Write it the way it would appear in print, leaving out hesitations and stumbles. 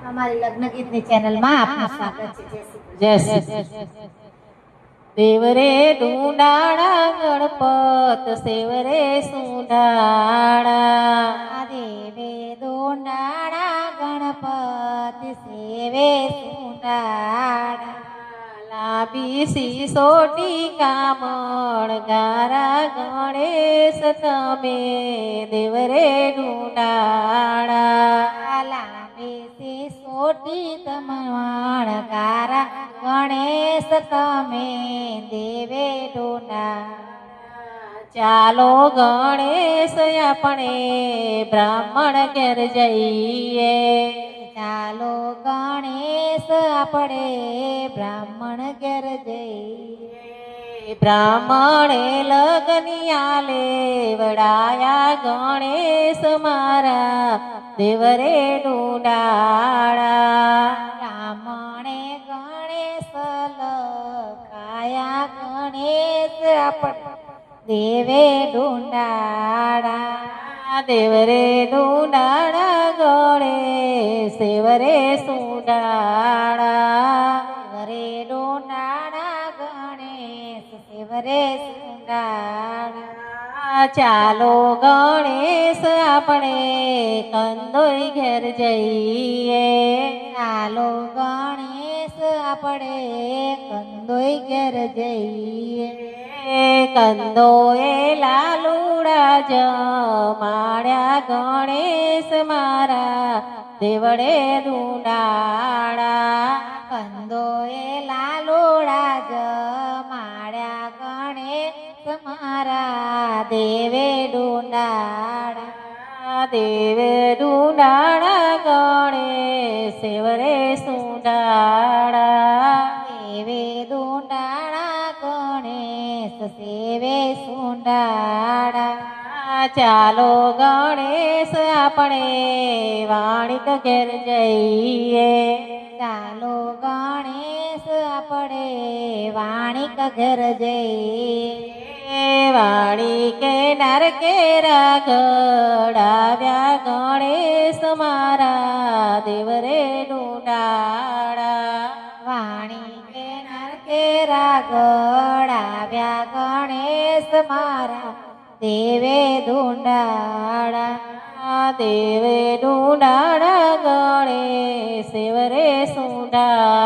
અમારી લગ્ન ગીતની ચેનલમાં આપનું સ્વાગત છે. જય શ્રી દેવરે ડુંડાળા ગણપત સેવરે સુંડાળા દેવે દોંડાળા ગણપતિ સેવે સુંડાળા લાંબી સિસોટી કામણ ગારા ગણેશ તમે દેવરે ડુંડાળા લાંબે સોટી તમવાણ કારા ગણેશ તમે દેવે ડોંડા ચાલો ગણેશ આપણે બ્રાહ્મણ ઘેર જઈએ ચાલો ગણેશ આપણે બ્રાહ્મણ ઘેર જઈએ બ્રાહ્મણે લગનિયા લેવડાયા ગણેશ મારા દેવરે ડુંડાળા બ્રાહ્મણે ગણેશ લખાયા ગણેશ આપણે દેવે ડુંડાળા દેવરે ડુંડાળા ગણેશ સેવરે સુંડાળા દેવરે ડુંડાળા ગણેશ સેવરે સુંડાળા ચાલો ગણેશ આપણે કંદોઈ ઘેર જઈએ ચાલો ગણેશ આપણે કંદોઈ ઘેર જઈએ કંદો એ લાલુડા જમાડ્યા ગણેશ મારા દેવડે ડુંડાળા કંદો એ લાલોડા જમાડ્યા ગણેશ મારા દેવે ડુંડાળા દેવે ડુંડાળા ગણેશ સેવરે સુંડાળા દેવે ડુંડાળા ગણેશ સેવે સુંડાળા ચાલો ગણેશ આપણે વાણિક ઘેર જઈએ ચાલો ગણેશ આપણે વાણિક ઘેર જઈએ વાણિકે નરકેરા ઘડાવ્યા ગણેશ મારા દેવરે ડુંડાળા વાણિકે નરકેરા ગળાવ્યા ગણેશ મારા દેવે ડુંડાળા દેવે ડુંડાળા ગણેશ સેવરે સુંડા